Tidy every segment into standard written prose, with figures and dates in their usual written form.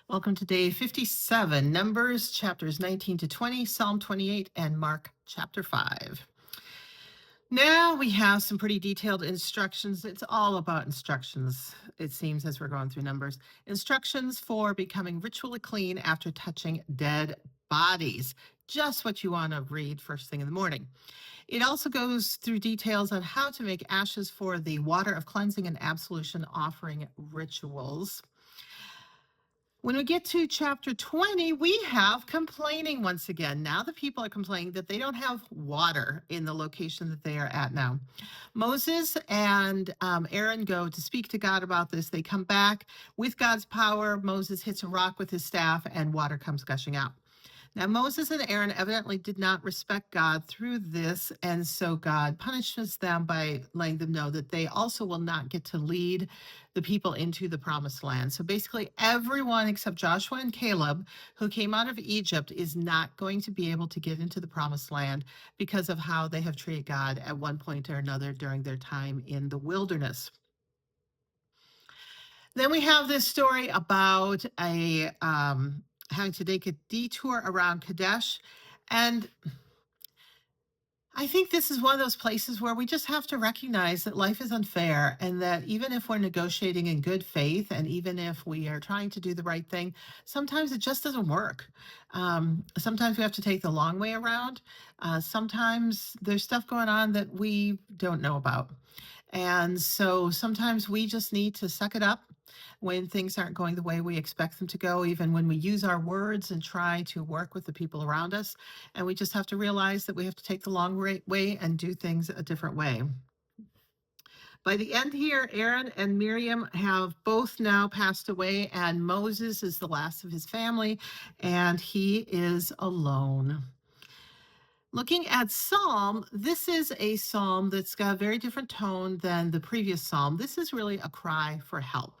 Welcome to day 57, Numbers chapters 19 to 20, Psalm 28, and Mark chapter 5. Now we have some pretty detailed instructions. It's all about instructions, it seems, as we're going through Numbers. Instructions for becoming ritually clean after touching dead bodies. Just what you want to read first thing in the morning. It also goes through details on how to make ashes for the water of cleansing and absolution offering rituals. When we get to chapter 20, we have complaining once again. Now the people are complaining that they don't have water in the location that they are at now. Moses and Aaron go to speak to God about this. They come back with God's power. Moses hits a rock with his staff and water comes gushing out. Now, Moses and Aaron evidently did not respect God through this, and so God punishes them by letting them know that they also will not get to lead the people into the promised land. So basically, everyone except Joshua and Caleb, who came out of Egypt, is not going to be able to get into the promised land because of how they have treated God at one point or another during their time in the wilderness. Then we have this story about having to take a detour around Kadesh. And I think this is one of those places where we just have to recognize that life is unfair and that even if we're negotiating in good faith and even if we are trying to do the right thing, sometimes it just doesn't work. Sometimes we have to take the long way around. Sometimes there's stuff going on that we don't know about. And so sometimes we just need to suck it up when things aren't going the way we expect them to go, even when we use our words and try to work with the people around us. And we just have to realize that we have to take the long way and do things a different way. By the end here, Aaron and Miriam have both now passed away, and Moses is the last of his family, and he is alone. Looking at Psalm, this is a psalm that's got a very different tone than the previous psalm. This is really a cry for help.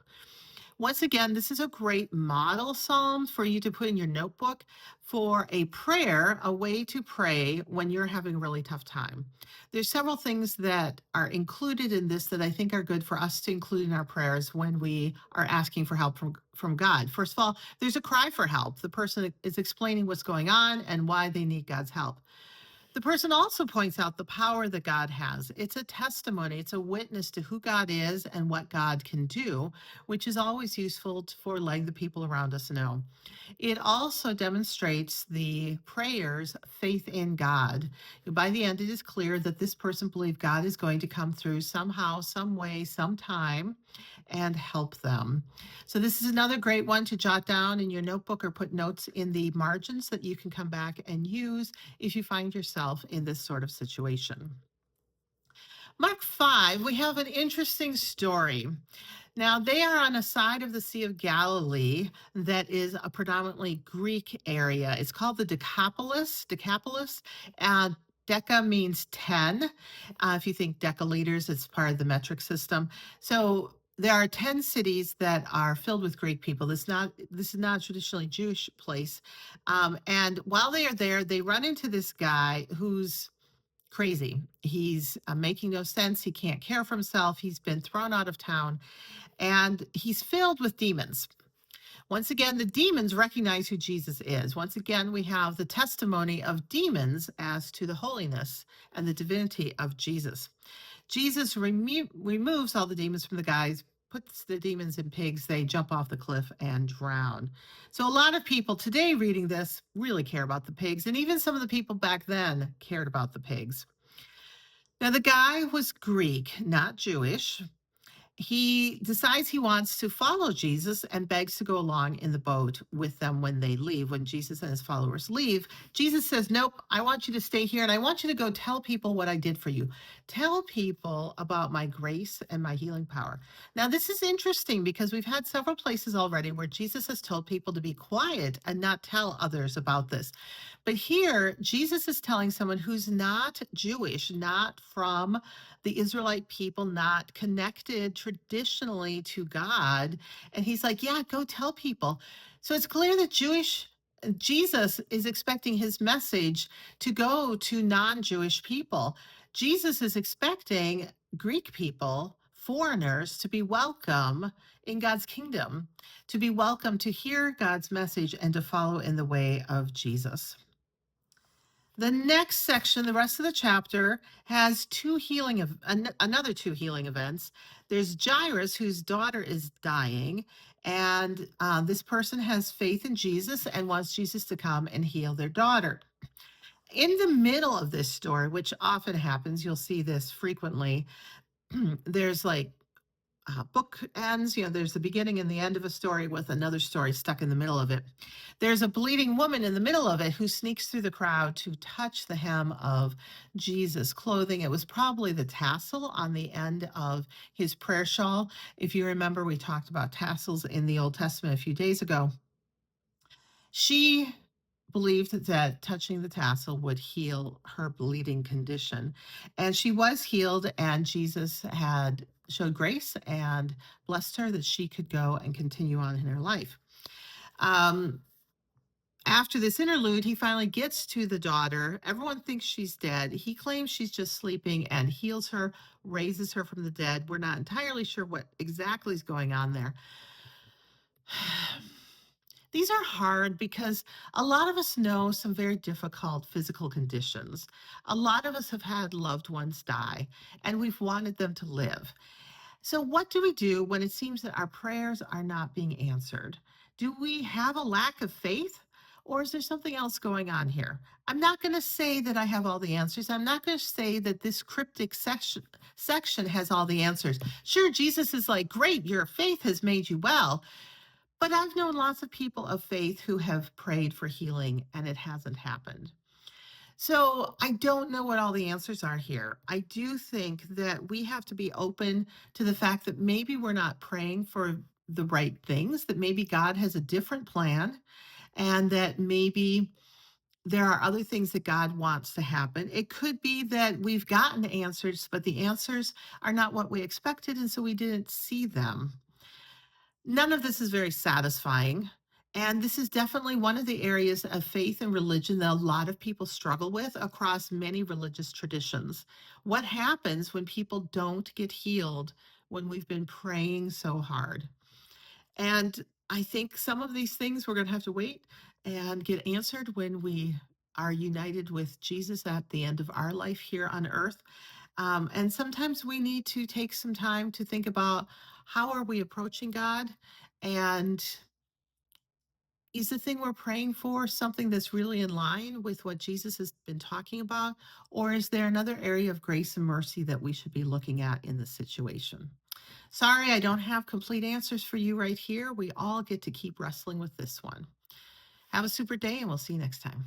Once again, this is a great model psalm for you to put in your notebook for a prayer, a way to pray when you're having a really tough time. There's several things that are included in this that I think are good for us to include in our prayers when we are asking for help from God. First of all, there's a cry for help. The person is explaining what's going on and why they need God's help. The person also points out the power that God has. It's a testimony, it's a witness to who God is and what God can do, which is always useful for letting the people around us know. It also demonstrates the prayer's faith in God. By the end, it is clear that this person believed God is going to come through somehow, some way, sometime, and help them. So this is another great one to jot down in your notebook or put notes in the margins that you can come back and use if you find yourself in this sort of situation. Mark 5, we have an interesting story. Now, they are on a side of the Sea of Galilee that is a predominantly Greek area. It's called the Decapolis. Deca means 10. If you think decaliters, it's part of the metric system. So there are 10 cities that are filled with Greek people. This is not a traditionally Jewish place. And while they are there, they run into this guy who's crazy. He's making no sense. He can't care for himself. He's been thrown out of town and he's filled with demons. Once again, the demons recognize who Jesus is. Once again, we have the testimony of demons as to the holiness and the divinity of Jesus. Jesus removes all the demons from the guys, puts the demons in pigs, they jump off the cliff and drown. So a lot of people today reading this really care about the pigs, and even some of the people back then cared about the pigs. Now, the guy was Greek, not Jewish. He decides he wants to follow Jesus and begs to go along in the boat with them when they leave. When Jesus and his followers leave, Jesus says, "Nope, I want you to stay here and I want you to go tell people what I did for you. Tell people about my grace and my healing power." Now, this is interesting because we've had several places already where Jesus has told people to be quiet and not tell others about this. But here, Jesus is telling someone who's not Jewish, not from the Israelite people, not connected traditionally to God. And he's like, yeah, go tell people. So it's clear that Jesus is expecting his message to go to non-Jewish people. Jesus is expecting Greek people foreigners to be welcome in God's kingdom, to be welcome to hear God's message and to follow in the way of Jesus. The next section, the rest of the chapter, has another two healing events. There's Jairus, whose daughter is dying, and this person has faith in Jesus and wants Jesus to come and heal their daughter. In the middle of this story, which often happens, you'll see this frequently, there's like book ends, there's the beginning and the end of a story with another story stuck in the middle of it. There's a bleeding woman in the middle of it who sneaks through the crowd to touch the hem of Jesus' clothing. It was probably the tassel on the end of his prayer shawl. If you remember, we talked about tassels in the Old Testament a few days ago. She believed that touching the tassel would heal her bleeding condition. And she was healed, and Jesus had showed grace and blessed her that she could go and continue on in her life. After this interlude, he finally gets to the daughter. Everyone thinks she's dead. He claims she's just sleeping and heals her, raises her from the dead. We're not entirely sure what exactly is going on there. These are hard because a lot of us know some very difficult physical conditions. A lot of us have had loved ones die, and we've wanted them to live. So, what do we do when it seems that our prayers are not being answered? Do we have a lack of faith, or is there something else going on here? I'm not going to say that I have all the answers. I'm not going to say that this cryptic section has all the answers. Sure, Jesus is like, great, your faith has made you well. But I've known lots of people of faith who have prayed for healing and it hasn't happened. So I don't know what all the answers are here. I do think that we have to be open to the fact that maybe we're not praying for the right things, that maybe God has a different plan, and that maybe there are other things that God wants to happen. It could be that we've gotten answers, but the answers are not what we expected, and so we didn't see them. None of this is very satisfying. And this is definitely one of the areas of faith and religion that a lot of people struggle with across many religious traditions. What happens when people don't get healed when we've been praying so hard? And I think some of these things we're going to have to wait and get answered when we are united with Jesus at the end of our life here on earth. And sometimes we need to take some time to think about how are we approaching God, and is the thing we're praying for something that's really in line with what Jesus has been talking about, or is there another area of grace and mercy that we should be looking at in the situation? Sorry, I don't have complete answers for you right here. We all get to keep wrestling with this one. Have a super day, and we'll see you next time.